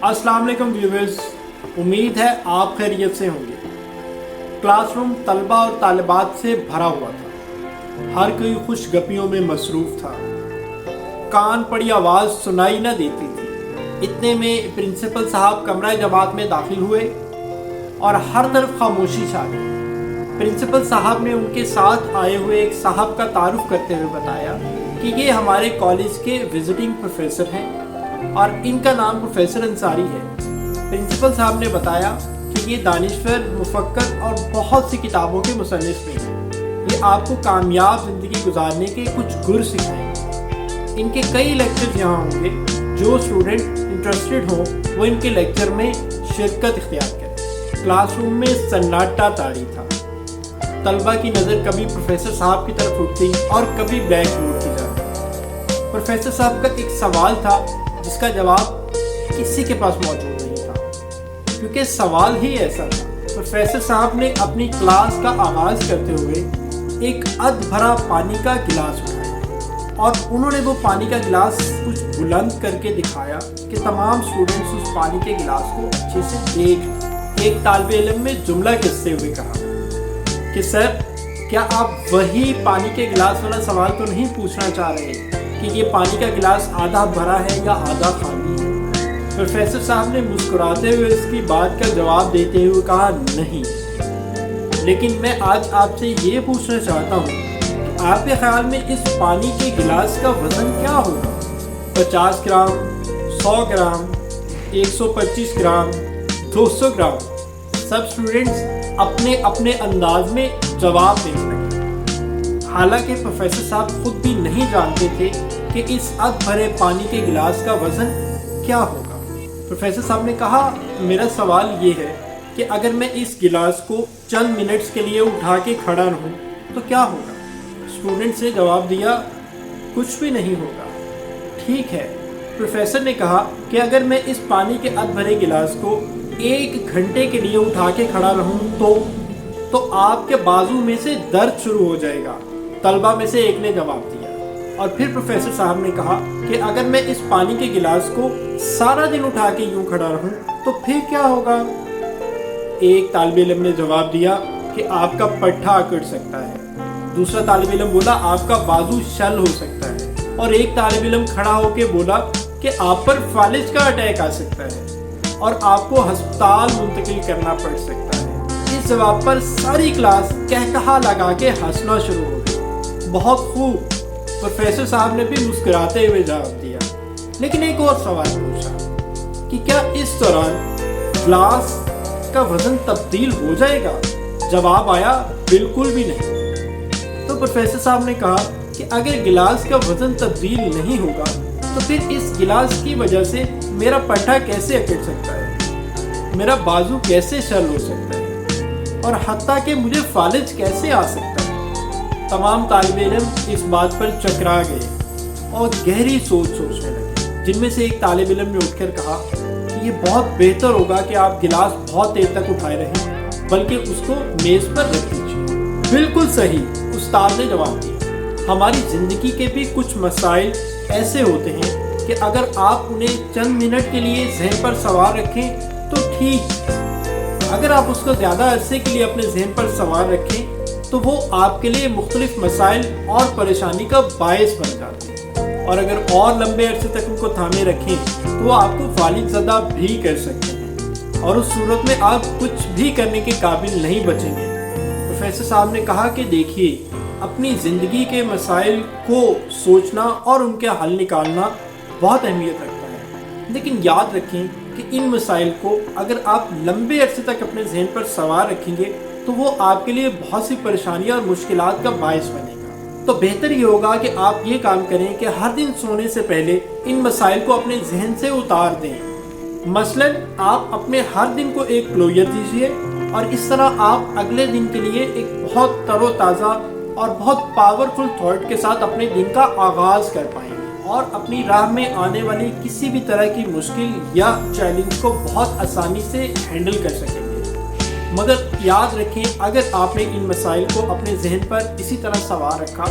अस्सलाम वालेकुम व्यूवर्स, उम्मीद है आप खैरियत से होंगे। क्लासरूम तलबा और तालिबात से भरा हुआ था। हर कोई खुशगपियों में मसरूफ़ था। कान पड़ी आवाज़ सुनाई न देती थी। इतने में प्रिंसिपल साहब कमरा जमात में दाखिल हुए और हर तरफ खामोशी छा गई। प्रिंसिपल साहब ने उनके साथ आए हुए एक साहब का तारुफ करते हुए बताया कि ये हमारे कॉलेज के विजिटिंग प्रोफेसर हैं और इनका नाम प्रोफेसर अंसारी है। प्रिंसिपल साहब ने बताया कि ये दानिश्वर, मुफक्कर और बहुत सी किताबों के मुसन्निफ भी हैं। ये आपको कामयाब ज़िंदगी गुजारने के कुछ गुर सिखाएंगे। इनके कई लेक्चर्स यहाँ होंगे। जो स्टूडेंट इंटरेस्टेड हो वो इनके लेक्चर में शिरकत इख्तियार करें। क्लासरूम में सन्नाटा तारी था। तलबा की नज़र कभी प्रोफेसर साहब की तरफ उठती और कभी ब्लैक बोर्ड की तरफ। प्रोफेसर साहब का एक सवाल था जिसका जवाब किसी के पास मौजूद नहीं था, क्योंकि सवाल ही ऐसा था। प्रोफेसर साहब ने अपनी क्लास का आगाज़ करते हुए एक अध भरा पानी का गिलास उठाया और उन्होंने वो पानी का गिलास कुछ बुलंद करके दिखाया कि तमाम स्टूडेंट्स उस पानी के गिलास को अच्छे से देख। एक तालिब इल्म ने जुमला कसते हुए कहा कि सर, क्या आप वही पानी के गिलास वाला सवाल तो नहीं पूछना चाह रहे कि ये पानी का गिलास आधा भरा है या आधा खाली है? प्रोफेसर साहब ने मुस्कुराते हुए इसकी बात का जवाब देते हुए कहा, नहीं, लेकिन मैं आज आपसे ये पूछना चाहता हूँ कि आपके ख्याल में इस पानी के गिलास का वज़न क्या होगा? 50 ग्राम, 100 ग्राम, 125 ग्राम, 200 ग्राम? सब स्टूडेंट्स अपने अपने अंदाज में जवाब देने लगे। हालांकि प्रोफेसर साहब खुद भी नहीं जानते थे कि इस अध भरे पानी के गिलास का वज़न क्या होगा। प्रोफेसर साहब ने कहा, मेरा सवाल ये है कि अगर मैं इस गिलास को चंद मिनट्स के लिए उठा के खड़ा रहूं तो क्या होगा? स्टूडेंट्स ने जवाब दिया, कुछ भी नहीं होगा। ठीक है। प्रोफेसर ने कहा कि अगर मैं इस पानी के अध भरे गिलास को 1 घंटे के लिए उठा के खड़ा रहूं तो आपके बाजू में से दर्द शुरू हो जाएगा। तलबा में से एक ने जवाब दिया। और फिर प्रोफेसर साहब ने कहा कि अगर मैं इस पानी के गिलास को सारा दिन उठा के यूं खड़ा रहूं तो फिर क्या होगा? एक तालिब इल्म ने जवाब दिया कि आपका पट्ठा अकड़ सकता है। दूसरा तालिब इल्म बोला, आपका बाजू शल हो सकता है। और एक तालिब इल्म खड़ा होकर बोला कि आप पर फालिज का अटैक आ सकता है और आपको अस्पताल मुंतकिल करना पड़ सकता है। इस जवाब पर सारी क्लास कहकहा लगा के हंसना शुरू हो गई। बहुत खूब, प्रोफेसर साहब ने भी मुस्कुराते हुए जवाब दिया। लेकिन एक और सवाल पूछा कि क्या इस दौरान ग्लास का वजन तब्दील हो जाएगा? जवाब आया, बिल्कुल भी नहीं। तो प्रोफेसर साहब ने कहा कि अगर गिलास का वजन तब्दील नहीं होगा तो फिर इस गिलास की वजह से मेरा पट्टा कैसे अकड़ सकता है, मेरा बाजू कैसे शल हो सकता है और हत्ता कि मुझे फालिज कैसे आ सकता है? तमाम तालिब इल्म इस बात पर चकरा गए और गहरी सोच सोचने लगे। जिनमें से एक तालिब इल्म ने उठकर कहा कि ये बहुत बेहतर होगा कि आप गिलास बहुत देर तक उठाए रहें, बल्कि उसको मेज़ पर रख दीजिए। बिल्कुल सही, उस्ताद ने जवाब दिया। हमारी ज़िंदगी के भी कुछ मसाइल ऐसे होते हैं कि अगर आप उन्हें चंद मिनट के लिए ज़हन पर सवार रखें तो ठीक, अगर आप उसको ज़्यादा अरसे के लिए अपने ज़हन पर सवार रखें तो वो आपके लिए मुख्तलिफ मसाइल और परेशानी का बायस बन जाते हैं। और अगर और लंबे अरसे तक उनको थामे रखें तो वो आपको फालिज ज़दा भी कर सकते हैं और उस सूरत में आप कुछ भी करने के काबिल नहीं बचेंगे। प्रोफेसर साहब ने कहा कि देखिए, अपनी ज़िंदगी के मसाइल को सोचना और उनके हल निकालना बहुत अहमियत रखता है, लेकिन याद रखें कि इन मसाइल को अगर आप लंबे अरसे तक अपने जहन पर सवार रखेंगे तो वो आपके लिए बहुत सी परेशानियां और मुश्किलात का बायस बनेगा। तो बेहतर ये होगा कि आप ये काम करें कि हर दिन सोने से पहले इन मसाइल को अपने जहन से उतार दें। मसलन आप अपने हर दिन को एक क्लोजर दीजिए और इस तरह आप अगले दिन के लिए एक बहुत तरोताज़ा और बहुत पावरफुल थॉट के साथ अपने दिन का आगाज़ कर पाएंगे और अपनी राह में आने वाली किसी भी तरह की मुश्किल या चैलेंज को बहुत आसानी से हैंडल कर सकेंगे। मगर याद रखें, अगर आपने इन मसाइल को अपने जहन पर इसी तरह सवार रखा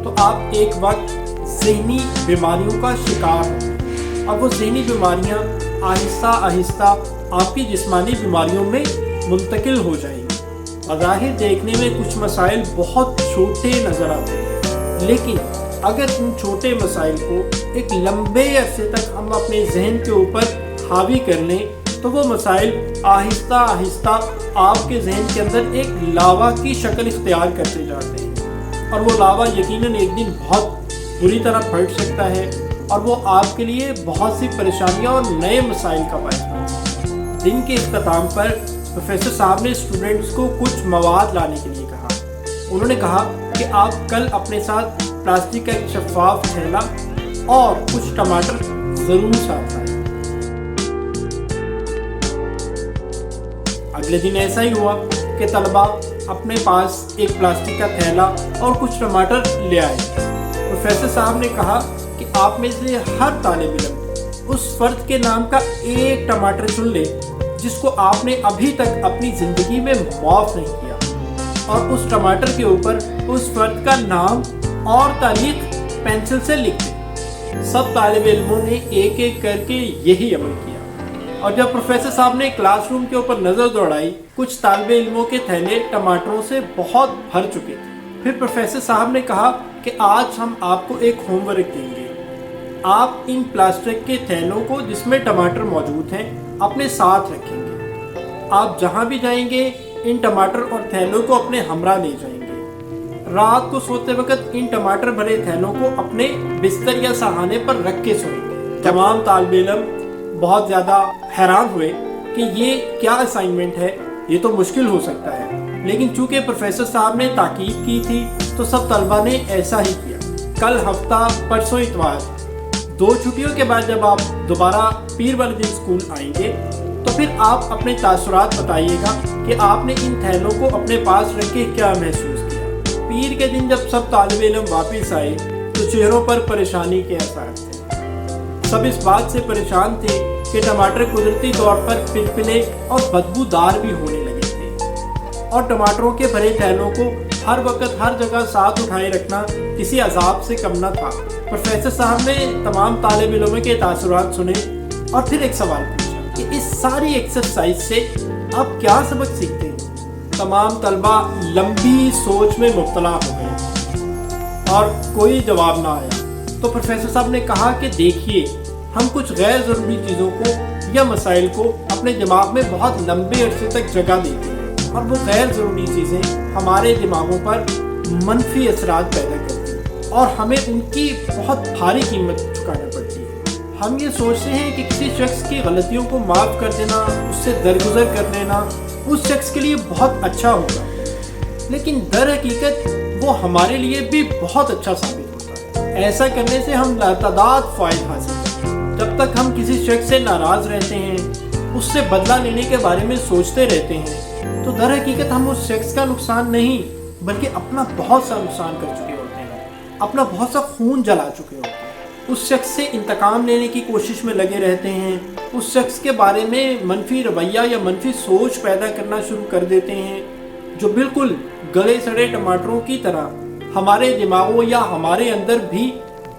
तो आप एक वक्त ज़हनी बीमारियों का शिकार होंगे और वो ज़हनी बीमारियाँ आहिस्ता आहिस्ता आपकी जिस्मानी बीमारियों में मुंतकिल हो जाएंगी। बज़ाहिर देखने में कुछ मसाइल बहुत छोटे नज़र आते हैं, लेकिन अगर उन छोटे मसाइल को एक लंबे अरसे तक हम अपने जहन के ऊपर हावी कर लें तो वो मसाइल आहिस्ता आहिस्ता आपके जहन के अंदर एक लावा की शक्ल इख्तियार करते जाते हैं, और वो लावा यकीनन एक दिन बहुत बुरी तरह फट सकता है और वो आपके लिए बहुत सी परेशानियां और नए मसाइल का बायस बनता है। दिन के इख्तिताम पर प्रोफेसर साहब ने स्टूडेंट्स को कुछ मवाद लाने के लिए कहा। उन्होंने कहा कि आप कल अपने साथ प्लास्टिक का एक शफाफ थैला और कुछ टमाटर ज़रूर साथ लाएं। अगले दिन ऐसा ही हुआ कि तलबा अपने पास एक प्लास्टिक का थैला और कुछ टमाटर ले आए। प्रोफेसर साहब ने कहा कि आप में से हर तालिब इल्म उस फर्द के नाम का एक टमाटर चुन ले जिसको आपने अभी तक अपनी ज़िंदगी में माफ़ नहीं किया, और उस टमाटर के ऊपर उस फर्द का नाम और तारीख पेंसिल से लिख दे। सब तालिब इल्मों ने एक एक करके यही अमल किया, और जब प्रोफेसर साहब ने क्लासरूम के ऊपर नज़र दौड़ाई, कुछ तालिब इल्मों के थैले टमाटरों से बहुत भर चुके थे। फिर प्रोफेसर साहब ने कहा कि आज हम आपको एक होमवर्क देंगे। आप इन प्लास्टिक के थैलों को जिसमें टमाटर मौजूद हैं अपने साथ रखेंगे। आप जहाँ भी जाएंगे इन टमाटर और थैलों को अपने हमरा ले जाएंगे। रात को सोते वक्त इन टमाटर भरे थैलों को अपने बिस्तर या सहाने पर रख के सोएंगे। तमाम तालिब इल्म बहुत ज़्यादा हैरान हुए कि ये क्या असाइनमेंट है, ये तो मुश्किल हो सकता है, लेकिन चूंकि प्रोफेसर साहब ने ताकीद की थी तो सब तलबा ने ऐसा ही किया। कल हफ्ता परसों इतवार, 2 छुट्टियों के बाद जब आप दोबारा पीर वाले दिन स्कूल आएंगे तो फिर आप अपने तासुरात बताइएगा कि आपने इन थैलों को अपने पास रख के क्या महसूस किया। पीर के दिन जब सब तालिब इल्म वापस आए तो चेहरों पर परेशानी के आसार थे। सब इस बात से परेशान थे कि टमाटर कुदरती तौर पर पिलपिले और बदबूदार भी होने लगे थे, और टमाटरों के भरे थैलों को हर वक्त हर जगह साथ उठाए रखना किसी अजाब से कम न था। प्रोफेसर साहब ने तमाम तालिब इल्मों के तासुरात सुने और फिर एक सवाल पूछा कि इस सारी एक्सरसाइज से आप क्या सबक सीखते हैं। तमाम तलबा लंबी सोच में मुब्तला हो गए और कोई जवाब ना आया। तो प्रोफेसर साहब ने कहा कि देखिए, हम कुछ गैर ज़रूरी चीज़ों को या मसाइल को अपने दिमाग में बहुत लंबे अरसे तक जगह देते हैं, और वो गैर ज़रूरी चीज़ें हमारे दिमागों पर मनफी असरात पैदा करती हैं और हमें उनकी बहुत भारी कीमत चुकानी पड़ती है। हम ये सोचते हैं कि किसी शख्स की गलतियों को माफ़ कर देना, उससे दरगुजर कर लेना उस शख्स के लिए बहुत अच्छा होगा, लेकिन दर हकीकत वो हमारे लिए भी बहुत अच्छा साबित होता है। ऐसा करने से हम लातादाद फ़ायदे हासिल करते हैं। जब तक हम किसी शख्स से नाराज़ रहते हैं, उससे बदला लेने के बारे में सोचते रहते हैं, तो दर हकीकत हम उस शख्स का नुकसान नहीं बल्कि अपना बहुत सा नुकसान कर चुके होते हैं, अपना बहुत सा खून जला चुके होते हैं। उस शख्स से इंतकाम लेने की कोशिश में लगे रहते हैं, उस शख्स के बारे में मनफी रवैया या मनफी सोच पैदा करना शुरू कर देते हैं, जो बिल्कुल गले सड़े टमाटरों की तरह हमारे दिमागों या हमारे अंदर भी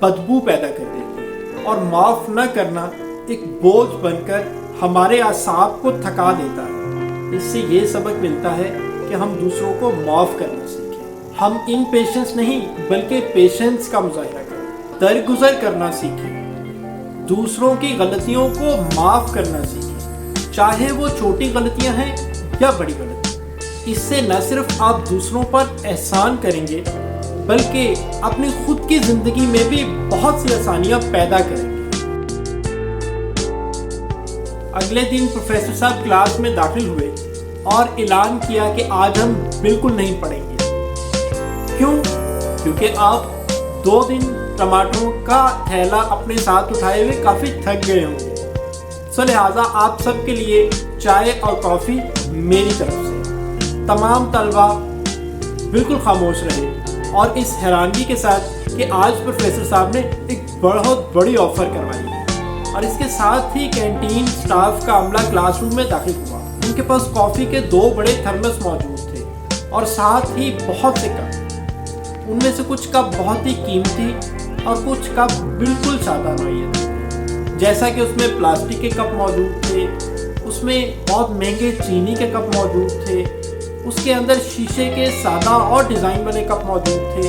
बदबू पैदा कर देती है, और माफ़ न करना एक बोझ बनकर हमारे आसाब को थका देता है। इससे ये सबक मिलता है कि हम दूसरों को माफ़ करना सीखें। हम इम्पेशेंस नहीं बल्कि पेशेंस का मुजाहिरा करें, दरगुजर करना सीखें, दूसरों की गलतियों को माफ़ करना सीखें, चाहे वो छोटी गलतियां हैं या बड़ी गलतियां। इससे न सिर्फ आप दूसरों पर एहसान करेंगे बल्कि अपनी खुद की ज़िंदगी में भी बहुत सी आसानियां पैदा करेंगे। अगले दिन प्रोफेसर साहब क्लास में दाखिल हुए और ऐलान किया कि आज हम बिल्कुल नहीं पढ़ेंगे। क्यों? क्योंकि आप 2 दिन टमाटरों का थैला अपने साथ उठाए हुए काफ़ी थक गए होंगे। सो लिहाजा आप सब के लिए चाय और कॉफ़ी मेरी तरफ से। तमाम तलबा बिल्कुल खामोश रहे और इस हैरानगी के साथ कि आज प्रोफेसर साहब ने एक बहुत बड़ी ऑफ़र करवाई है, और इसके साथ ही कैंटीन स्टाफ का अमला क्लासरूम में दाखिल हुआ। उनके पास कॉफ़ी के 2 बड़े थर्मस मौजूद थे और साथ ही बहुत से कप। उनमें से कुछ कप बहुत ही कीमती और कुछ कप बिल्कुल सादा नौइयत थे। جیسا کہ اس میں پلاسٹک کے کپ موجود تھے، اس میں بہت مہنگے چینی کے کپ موجود تھے، اس کے اندر شیشے کے سادہ اور ڈیزائن والے کپ موجود تھے،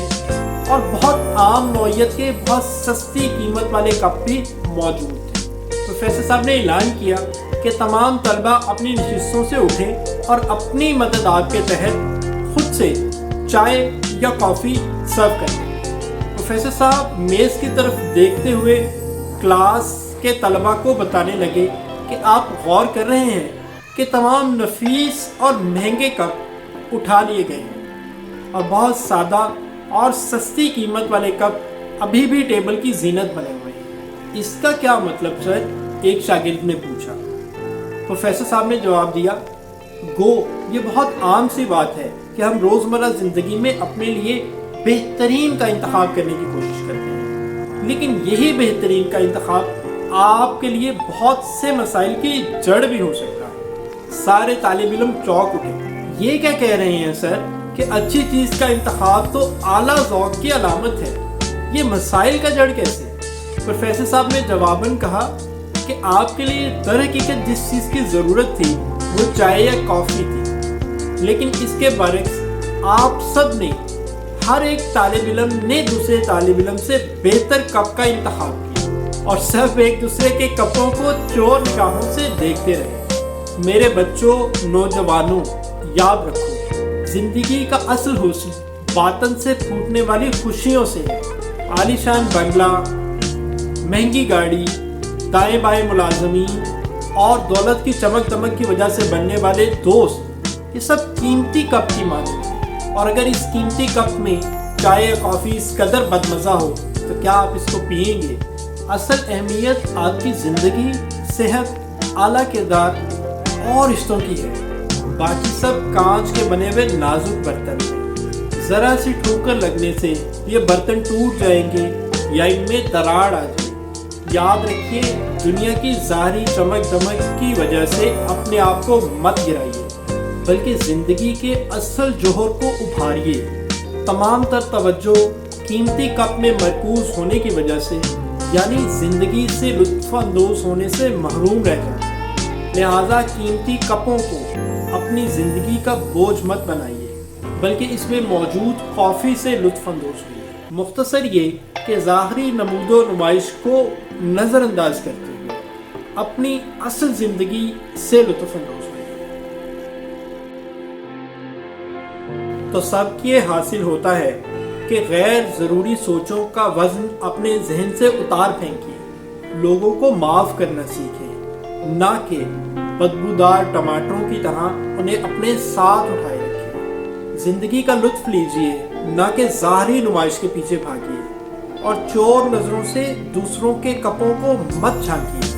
اور بہت عام نوعیت کے بہت سستی قیمت والے کپ بھی موجود تھے۔ پروفیسر صاحب نے اعلان کیا کہ تمام طلبہ اپنی نشستوں سے اٹھیں اور اپنی مدد کے تحت خود سے چائے یا کافی سرو کریں۔ پروفیسر صاحب میز کی طرف دیکھتے ہوئے کلاس کے طلبہ کو بتانے لگے کہ آپ غور کر رہے ہیں کہ تمام نفیس اور مہنگے کپ اٹھا لیے گئے ہیں اور بہت سادہ اور سستی قیمت والے کپ ابھی بھی ٹیبل کی زینت بنے ہوئے ہیں۔ اس کا کیا مطلب سر؟ ایک شاگرد نے پوچھا۔ پروفیسر صاحب نے جواب دیا، گو یہ بہت عام سی بات ہے کہ ہم روزمرہ زندگی میں اپنے لیے بہترین کا انتخاب کرنے کی کوشش کرتے ہیں، لیکن یہی بہترین کا انتخاب آپ کے لیے بہت سے مسائل کی جڑ بھی ہو سکتا ہے۔ سارے طالب علم چونک اٹھے۔ یہ کیا کہہ رہے ہیں سر کہ اچھی چیز کا انتخاب تو اعلیٰ ذوق کی علامت ہے، یہ مسائل کا جڑ کیسے؟ پروفیسر صاحب نے جواباً کہا کہ آپ کے لیے در حقیقت جس چیز کی ضرورت تھی وہ چائے یا کافی تھی، لیکن اس کے برعکس آپ سب نے، ہر ایک طالب علم نے دوسرے طالب علم سے بہتر کپ کا انتخاب کیا اور سب ایک دوسرے کے کپوں کو چور نگاہوں سے دیکھتے رہے۔ میرے بچوں، نوجوانوں، یاد رکھو، زندگی کا اصل حسن باطن سے پھوٹنے والی خوشیوں سے ہے۔ عالیشان بنگلہ، مہنگی گاڑی، دائیں بائیں ملازمین اور دولت کی چمک دمک کی وجہ سے بننے والے دوست، یہ سب قیمتی کپ کی مانند ہیں، اور اگر اس قیمتی کپ میں چائے یا کافی اس قدر بدمزہ ہو تو کیا آپ اس کو پئیں گے؟ اصل اہمیت آپ کی زندگی، صحت، اعلیٰ کردار اور رشتوں کی ہے، باقی سب کانچ کے بنے ہوئے نازک برتن ہیں۔ ذرا سی ٹھوکر لگنے سے یہ برتن ٹوٹ جائیں گے یا ان میں دراڑ آ جائے۔ یاد رکھیے، دنیا کی ظاہری چمک دمک کی وجہ سے اپنے آپ کو مت گرائیے، بلکہ زندگی کے اصل جوہر کو ابھاریے۔ تمام تر توجہ قیمتی کپ میں مرکوز ہونے کی وجہ سے، یعنی زندگی سے لطف اندوز ہونے سے محروم رہ جاتے ہیں۔ لہٰذا قیمتی کپوں کو اپنی زندگی کا بوجھ مت بنائیے، بلکہ اس میں موجود کافی سے لطف اندوز ہوئیے۔ مختصر یہ کہ ظاہری نمود و نمائش کو نظر انداز کرتے ہوئے اپنی اصل زندگی سے لطف اندوز ہوئیے۔ تو سب یہ حاصل ہوتا ہے کہ غیر ضروری سوچوں کا وزن اپنے ذہن سے اتار پھینکیے، لوگوں کو معاف کرنا سیکھیں، نہ کہ بدبودار ٹماٹروں کی طرح انہیں اپنے ساتھ اٹھائے رکھیں۔ زندگی کا لطف لیجئے، نہ کہ ظاہری نمائش کے پیچھے بھاگیے، اور چور نظروں سے دوسروں کے کپوں کو مت جھانکیے۔